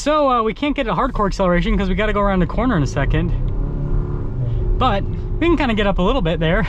So we can't get a hardcore acceleration because we got to go around the corner in a second. But we can kind of get up a little bit there.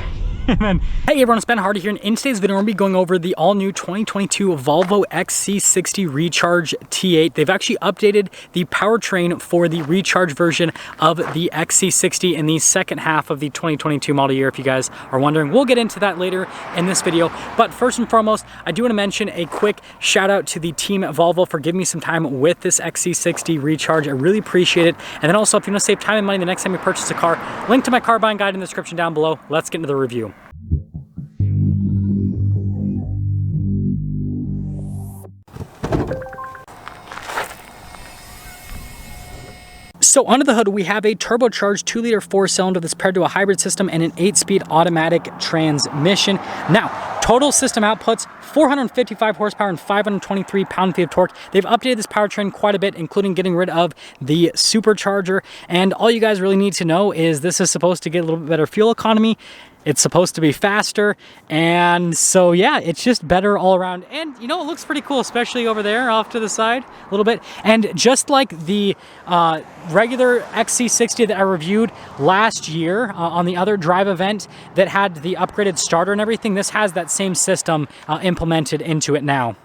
And then, hey everyone, it's Ben Hardy here, and in today's video we're going to be going over the all-new 2022 Volvo XC60 Recharge T8. They've actually updated the powertrain for the Recharge version of the XC60 in the second half of the 2022 model year, if you guys are wondering. We'll get into that later in this video, but first and foremost, I do want to mention a quick shout out to the team at Volvo for giving me some time with this XC60 Recharge. I really appreciate it. And then also, if you want to save time and money the next time you purchase a car, link to my car buying guide in the description down below. Let's get into the review. So under the hood, we have a turbocharged 2-liter 4-cylinder that's paired to a hybrid system and an 8-speed automatic transmission. Now, total system outputs 455 horsepower and 523 pound-feet of torque. They've updated this powertrain quite a bit, including getting rid of the supercharger. And all you guys really need to know is this is supposed to get a little bit better fuel economy. It's supposed to be faster, and so yeah, it's just better all around. And you know, it looks pretty cool, especially over there off to the side a little bit. And just like the regular XC60 that I reviewed last year on the other drive event that had the upgraded starter and everything, this has that same system implemented into it now.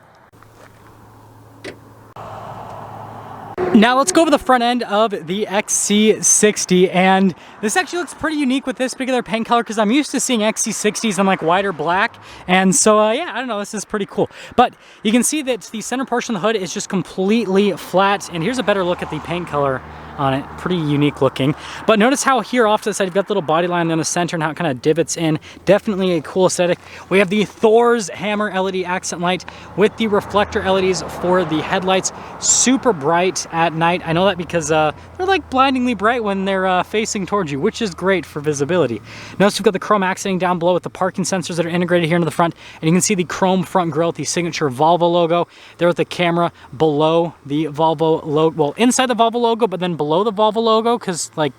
Now let's go over the front end of the XC60, and this actually looks pretty unique with this particular paint color because I'm used to seeing XC60s in like white or black, and so yeah, I don't know, this is pretty cool. But you can see that the center portion of the hood is just completely flat, and here's a better look at the paint color on it. Pretty unique looking. But notice how here off to the side you've got the little body line in the center and how it kind of divots in. Definitely a cool aesthetic. We have the Thor's Hammer LED accent light with the reflector LEDs for the headlights. Super bright at night. I know that because they're like blindingly bright when they're facing towards you, which is great for visibility. Notice we've got the chrome accenting down below with the parking sensors that are integrated here into the front, and you can see the chrome front grille with the signature Volvo logo there with the camera below the Volvo logo, well, inside the Volvo logo, but then below the Volvo logo, because like,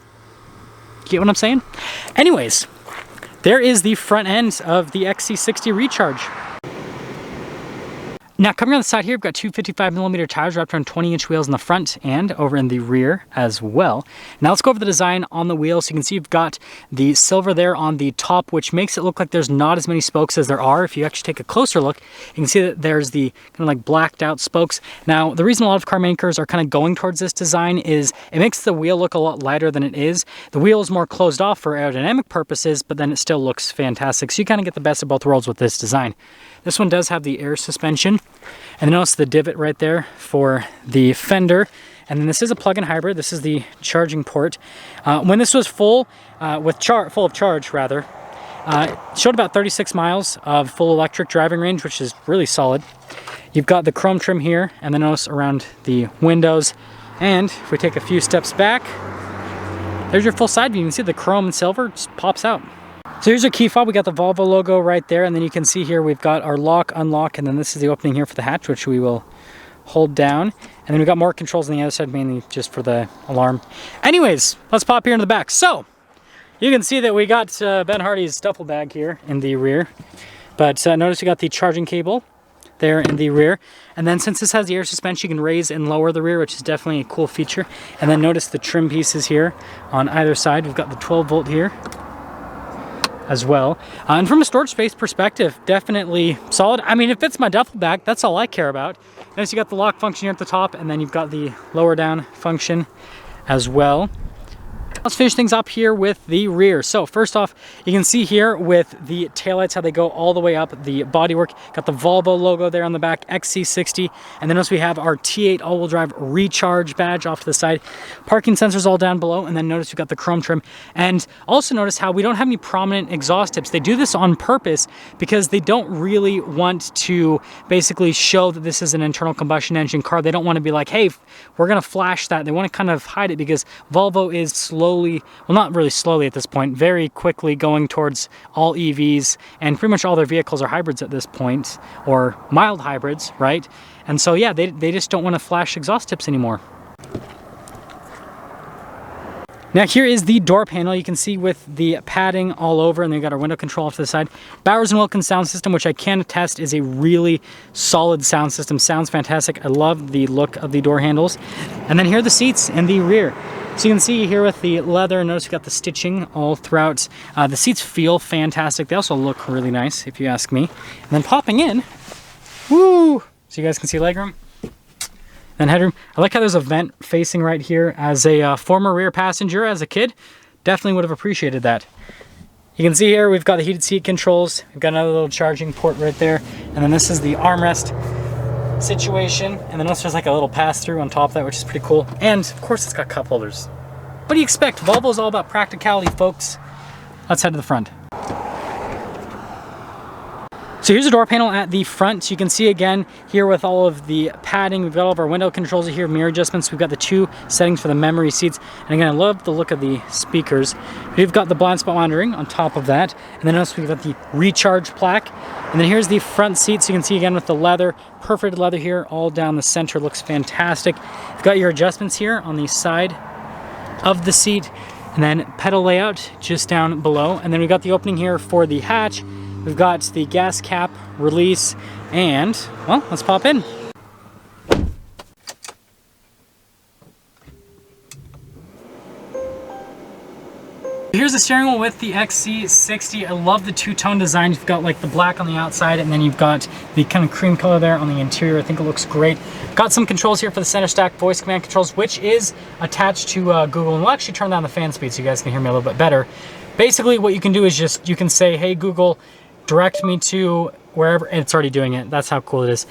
get what I'm saying? Anyways, there is the front end of the XC60 Recharge. Now coming on the side here, we've got two 55mm tires wrapped around 20-inch wheels in the front and over in the rear as well. Now let's go over the design on the wheels. So you can see you've got the silver there on the top, which makes it look like there's not as many spokes as there are. If you actually take a closer look, you can see that there's the kind of like blacked out spokes. Now the reason a lot of car makers are kind of going towards this design is it makes the wheel look a lot lighter than it is. The wheel is more closed off for aerodynamic purposes, but then it still looks fantastic. So you kind of get the best of both worlds with this design. This one does have the air suspension, and notice the divot right there for the fender. And then this is a plug-in hybrid. This is the charging port. When this was full of charge, it showed about 36 miles of full electric driving range, which is really solid. You've got the chrome trim here, and then notice around the windows. And if we take a few steps back, there's your full side view. You can see the chrome and silver just pops out. So here's your key fob. We got the Volvo logo right there, and then you can see here we've got our lock, unlock, and then this is the opening here for the hatch, which we will hold down. And then we've got more controls on the other side, mainly just for the alarm. Anyways, let's pop here in the back. So you can see that we got Ben Hardy's duffel bag here in the rear, but notice we got the charging cable there in the rear. And then since this has the air suspension, you can raise and lower the rear, which is definitely a cool feature. And then notice the trim pieces here on either side. We've got the 12-volt here as well. And from a storage space perspective, definitely solid. I mean, it fits my duffel bag. That's all I care about. Notice you got the lock function here at the top, and then you've got the lower down function as well. Let's finish things up here with the rear. So first off, you can see here with the taillights how they go all the way up, the bodywork. Got the Volvo logo there on the back, XC60. And then notice we have our T8 all-wheel drive Recharge badge off to the side. Parking sensors all down below, and then notice we've got the chrome trim. And also notice how we don't have any prominent exhaust tips. They do this on purpose because they don't really want to basically show that this is an internal combustion engine car. They don't want to be like, hey, we're going to flash that. They want to kind of hide it because Volvo is slowly, well, not really slowly at this point, very quickly going towards all EVs, and pretty much all their vehicles are hybrids at this point, or mild hybrids, right? And so yeah, they just don't want to flash exhaust tips anymore. Now here is the door panel. You can see with the padding all over, and then we've got our window control off to the side. Bowers & Wilkins sound system, which I can attest is a really solid sound system. Sounds fantastic. I love the look of the door handles. And then here are the seats in the rear. So you can see here with the leather, notice we've got the stitching all throughout. The seats feel fantastic. They also look really nice, if you ask me. And then popping in, woo! So you guys can see legroom. Then headroom. I like how there's a vent facing right here. As a former rear passenger as a kid, definitely would have appreciated that. You can see here we've got the heated seat controls. We've got another little charging port right there. And then this is the armrest situation. And then there's like a little pass-through on top of that, which is pretty cool. And of course it's got cup holders. What do you expect? Volvo's all about practicality, folks. Let's head to the front. So here's a door panel at the front. So you can see again here with all of the padding, we've got all of our window controls here, mirror adjustments. We've got the 2 settings for the memory seats. And again, I love the look of the speakers. We've got the blind spot monitoring on top of that. And then also we've got the recharge plaque. And then here's the front seat. So you can see again with the leather, perforated leather here all down the center, looks fantastic. You've got your adjustments here on the side of the seat. And then pedal layout just down below. And then we've got the opening here for the hatch. We've got the gas cap release, and, well, let's pop in. Here's the steering wheel with the XC60. I love the two-tone design. You've got like the black on the outside, and then you've got the kind of cream color there on the interior. I think it looks great. Got some controls here for the center stack voice command controls, which is attached to Google, and we'll actually turn down the fan speed so you guys can hear me a little bit better. Basically, what you can do is just, you can say, hey, Google, direct me to wherever, and it's already doing it. That's how cool it is.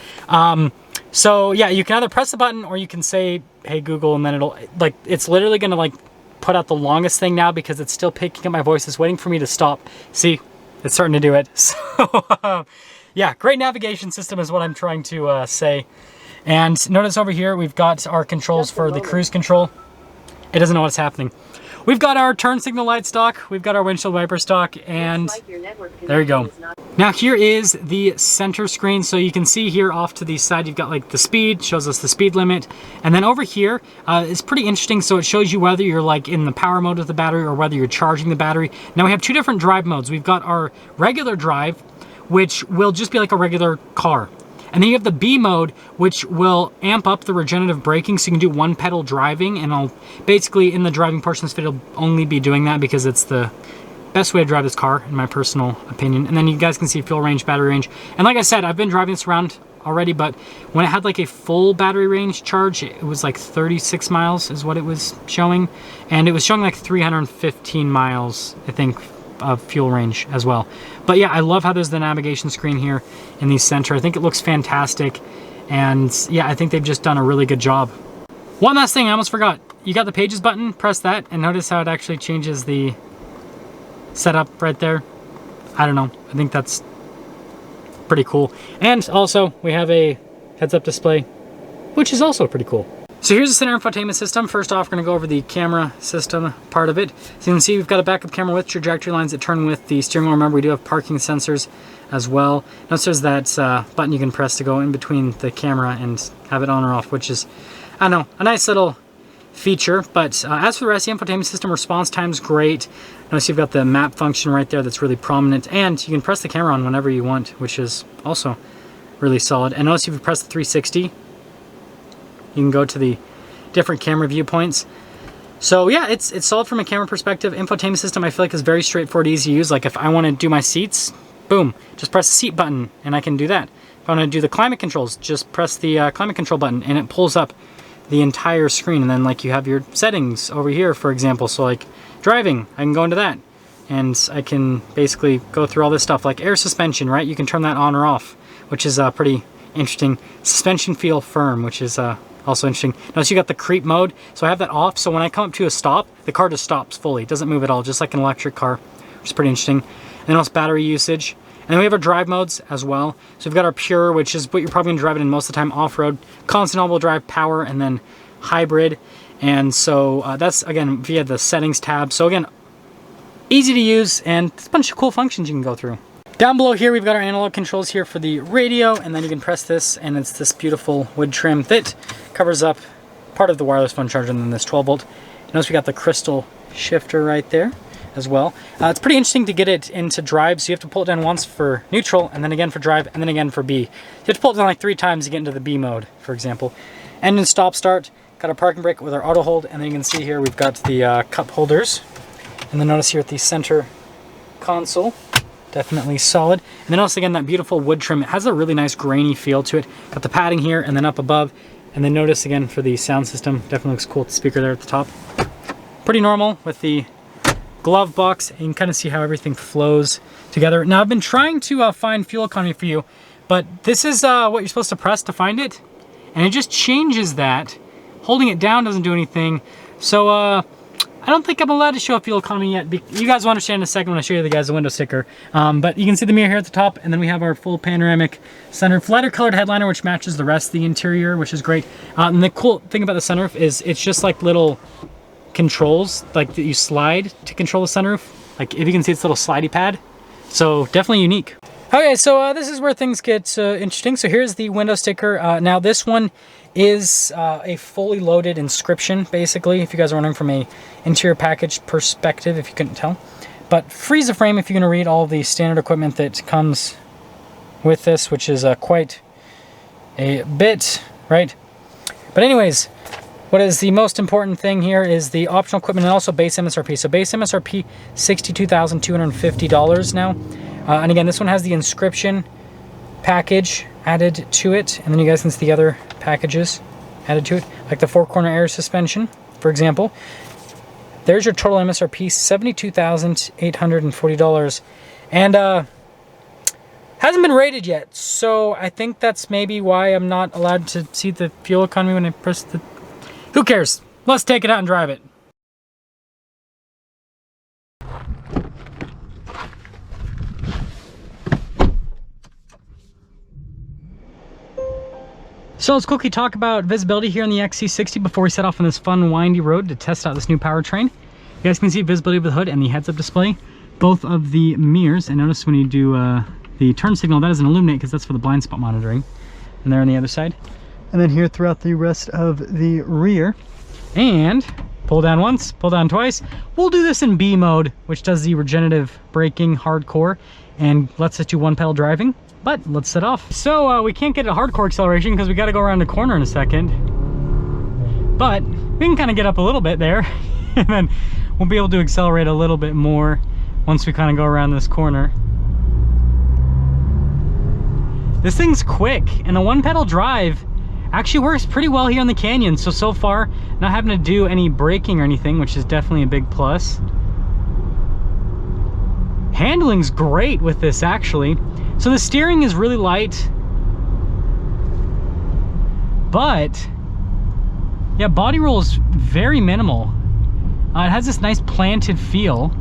So yeah, you can either press the button or you can say, hey Google, and then it'll, like, it's literally gonna like put out the longest thing now because it's still picking up my voice. It's waiting for me to stop. See, it's starting to do it. So yeah, great navigation system is what I'm trying to say. And notice over here, we've got our controls for the cruise control. It doesn't know what's happening. We've got our turn signal light stock, we've got our windshield wiper stock, and there you go. Now here is the center screen. So you can see here off to the side, you've got like the speed, shows us the speed limit. And then over here is pretty interesting. So it shows you whether you're like in the power mode of the battery or whether you're charging the battery. Now we have 2 different drive modes. We've got our regular drive, which will just be like a regular car. And then you have the B mode, which will amp up the regenerative braking, so you can do 1 pedal driving, and I'll basically, in the driving portion of this video, only be doing that because it's the best way to drive this car, in my personal opinion. And then you guys can see fuel range, battery range. And like I said, I've been driving this around already, but when it had like a full battery range charge, it was like 36 miles is what it was showing. And it was showing like 315 miles, I think, of fuel range as well. But yeah, I love how there's the navigation screen here in the center. I think it looks fantastic, and yeah, I think they've just done a really good job. One last thing I almost forgot. You got the pages button, press that, and notice how it actually changes the setup right there. I don't know, I think that's pretty cool. And also we have a heads-up display, which is also pretty cool. So here's the center infotainment system. First off, we're going to go over the camera system part of it. So you can see we've got a backup camera with trajectory lines that turn with the steering wheel. Remember, we do have parking sensors as well. Notice there's that button you can press to go in between the camera and have it on or off, which is, I don't know, a nice little feature. But as for the rest of the infotainment system, response time's great. Notice you've got the map function right there that's really prominent, and you can press the camera on whenever you want, which is also really solid. And notice if you press the 360, you can go to the different camera viewpoints. So yeah, it's solid from a camera perspective. Infotainment system I feel like is very straightforward, easy to use. Like if I want to do my seats, boom, just press the seat button and I can do that. If I want to do the climate controls, just press the climate control button and it pulls up the entire screen. And then like you have your settings over here, for example. So like driving, I can go into that and I can basically go through all this stuff like air suspension, right? You can turn that on or off, which is pretty interesting. Suspension feel firm, which is also interesting. Notice you got the creep mode, so I have that off, so when I come up to a stop, the car just stops fully. It doesn't move at all, just like an electric car, which is pretty interesting. And then also battery usage. And then we have our drive modes as well. So we've got our pure, which is what you're probably gonna drive it in most of the time, off-road, constant all-wheel drive, power, and then hybrid. And so that's, again, via the settings tab. So again, easy to use, and there's a bunch of cool functions you can go through. Down below here, we've got our analog controls here for the radio, and then you can press this, and it's this beautiful wood trim that covers up part of the wireless phone charger, and then this 12 volt. Notice we got the crystal shifter right there as well. It's pretty interesting to get it into drive, so you have to pull it down once for neutral, and then again for drive, and then again for B. You have to pull it down like 3 times to get into the B mode, for example. Engine stop start, got a parking brake with our auto hold, and then you can see here we've got the cup holders. And then notice here at the center console, definitely solid. And then notice again that beautiful wood trim. It has a really nice grainy feel to it. Got the padding here and then up above. And then notice again for the sound system, definitely looks cool with the speaker there at the top. Pretty normal with the glove box. And you can kind of see how everything flows together. Now I've been trying to find fuel economy for you, but this is what you're supposed to press to find it. And it just changes that. Holding it down doesn't do anything. So I don't think I'm allowed to show fuel economy yet. You guys will understand in a second when I show you guys the window sticker. But you can see the mirror here at the top, and then we have our full panoramic sunroof, lighter colored headliner, which matches the rest of the interior, which is great. And the cool thing about the sunroof is it's just like little controls, like that you slide to control the sunroof. Like if you can see, it's a little slidey pad. So definitely unique. Okay, so this is where things get interesting. So here's the window sticker. Now this one is a fully loaded Inscription, basically, if you guys are wondering from a interior package perspective, if you couldn't tell. But freeze the frame if you're gonna read all the standard equipment that comes with this, which is quite a bit, right? But anyways, what is the most important thing here is the optional equipment and also base MSRP. So base MSRP, $62,250 now. And again, this one has the Inscription package added to it, and then you guys can see the other packages added to it, like the 4-corner air suspension, for example. There's your total MSRP, $72,840, and hasn't been rated yet, so I think that's maybe why I'm not allowed to see the fuel economy when I press the... Who cares? Let's take it out and drive it. So let's quickly talk about visibility here on the XC60 before we set off on this fun windy road to test out this new powertrain. You guys can see visibility of the hood and the heads-up display, both of the mirrors, and notice when you do the turn signal, that doesn't illuminate because that's for the blind spot monitoring. And there on the other side. And then here throughout the rest of the rear. And pull down once, pull down twice. We'll do this in B mode, which does the regenerative braking hardcore and lets us do one pedal driving. But let's set off. So we can't get a hardcore acceleration because we got to go around the corner in a second. But we can kind of get up a little bit there. And then we'll be able to accelerate a little bit more once we kind of go around this corner. This thing's quick, and the one pedal drive actually works pretty well here in the canyon. So far, not having to do any braking or anything, which is definitely a big plus. Handling's great with this, actually. So the steering is really light, but yeah, body roll is very minimal. It has this nice planted feel.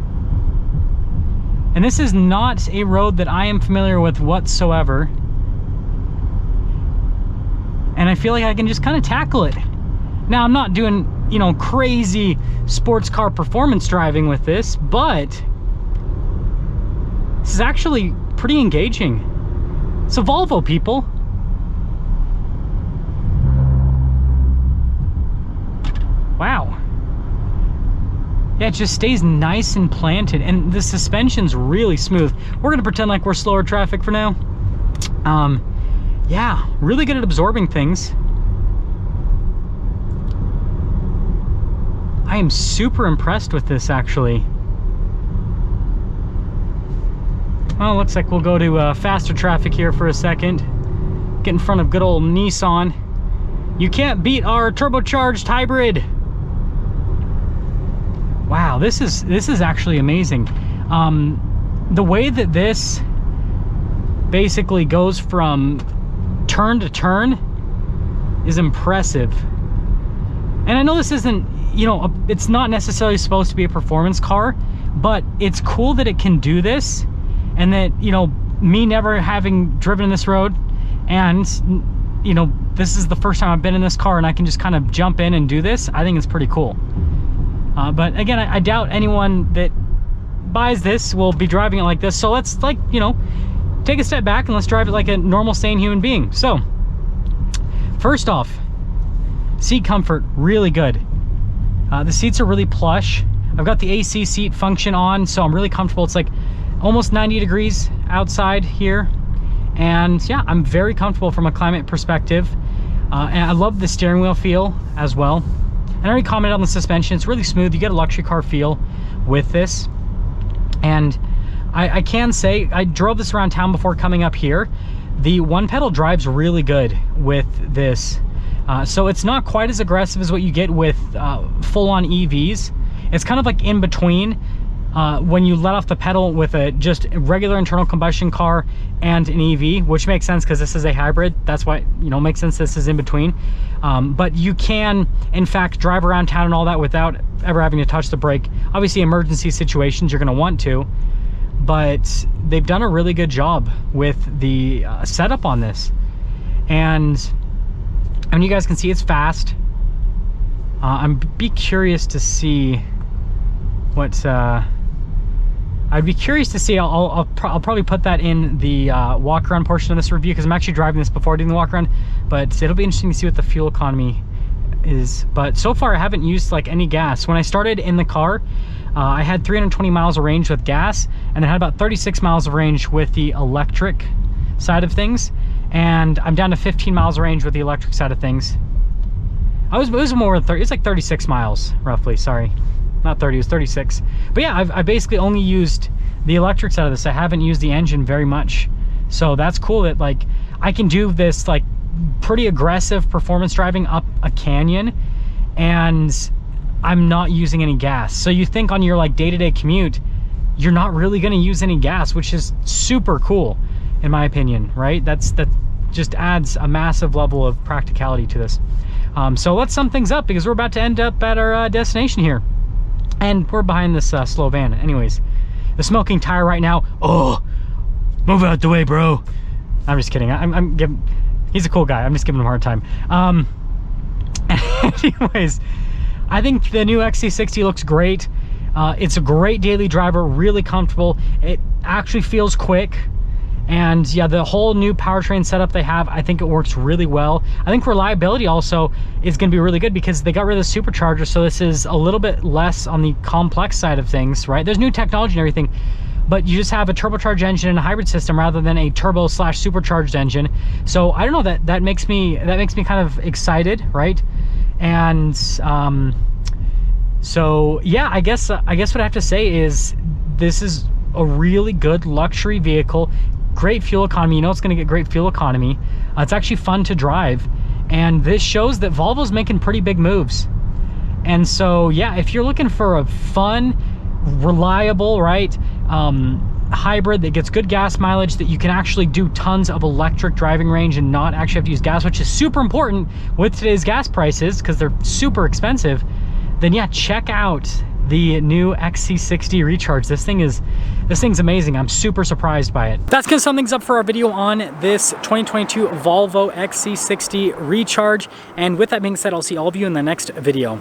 And this is not a road that I am familiar with whatsoever. And I feel like I can just kind of tackle it. Now, I'm not doing, you know, crazy sports car performance driving with this, but this is actually pretty engaging. So Volvo, people. Wow. Yeah, it just stays nice and planted, and the suspension's really smooth. We're gonna pretend like we're slower traffic for now. Yeah, really good at absorbing things. I am super impressed with this, actually. Well, looks like we'll go to faster traffic here for a second. Get in front of good old Nissan. You can't beat our turbocharged hybrid. Wow, this is actually amazing. The way that this basically goes from turn to turn is impressive. And I know this isn't, you know, it's not necessarily supposed to be a performance car, but it's cool that it can do this. And that, you know, me never having driven this road, and, you know, this is the first time I've been in this car and I can just kind of jump in and do this. I think it's pretty cool. But again, I doubt anyone that buys this will be driving it like this. So let's, like, you know, take a step back and let's drive it like a normal, sane human being. So, first off, Seat comfort, really good. The seats are really plush. I've got the AC seat function on, so I'm really comfortable. It's like almost 90 degrees outside here. And yeah, I'm very comfortable from a climate perspective. And I love the steering wheel feel as well. And I already commented on the suspension. It's really smooth. You get a luxury car feel with this. And I can say, I drove this around town before coming up here. The one pedal drives really good with this. So it's not quite as aggressive as what you get with full-on EVs. It's kind of like in between when you let off the pedal with a just regular internal combustion car and an EV, which makes sense because this is a hybrid. That's why, you know, makes sense this is in between. But you can, in fact, drive around town and all that without ever having to touch the brake. Obviously, emergency situations, you're going to want to. But they've done a really good job with the setup on this. And I mean, you guys can see it's fast. I'd be curious to see what I'd be curious to see. I'll probably put that in the walk around portion of this review, because I'm actually driving this before doing the walk around. But it'll be interesting to see what the fuel economy is. But so far I haven't used like any gas. When I started in the car, I had 320 miles of range with gas, and then had about 36 miles of range with the electric side of things. And I'm down to 15 miles of range with the electric side of things. It was more than 30, it's like 36 miles roughly, sorry. Not 30, it was 36. But yeah, I basically only used the electric side of this. I haven't used the engine very much. So that's cool that like I can do this like pretty aggressive performance driving up a canyon, and I'm not using any gas. So you think on your like day-to-day commute, you're not really gonna use any gas, which is super cool in my opinion, right? That just adds a massive level of practicality to this. So let's sum things up, because we're about to end up at our destination here. And we're behind this slow van. Anyways, the smoking tire right now. Oh, move out the way, bro. I'm just kidding. I'm giving, he's a cool guy. I'm just giving him a hard time. Anyways, I think the new XC60 looks great. It's a great daily driver, really comfortable. It actually feels quick. And yeah, the whole new powertrain setup they have, I think it works really well. I think reliability also is going to be really good, because they got rid of the supercharger, so this is a little bit less on the complex side of things, right? There's new technology and everything, but you just have a turbocharged engine and a hybrid system rather than a turbo / supercharged engine. So I don't know, that makes me kind of excited, right? And so yeah, I guess what I have to say is this is a really good luxury vehicle. Great fuel economy. You know it's going to get great fuel economy. It's actually fun to drive, and this shows that Volvo's making pretty big moves. And so yeah, if you're looking for a fun, reliable, right, hybrid that gets good gas mileage, that you can actually do tons of electric driving range and not actually have to use gas, which is super important with today's gas prices because they're super expensive, then yeah, check out the new XC60 Recharge. This thing's amazing. I'm super surprised by it. That's gonna sum things up for our video on this 2022 Volvo XC60 Recharge. And with that being said, I'll see all of you in the next video.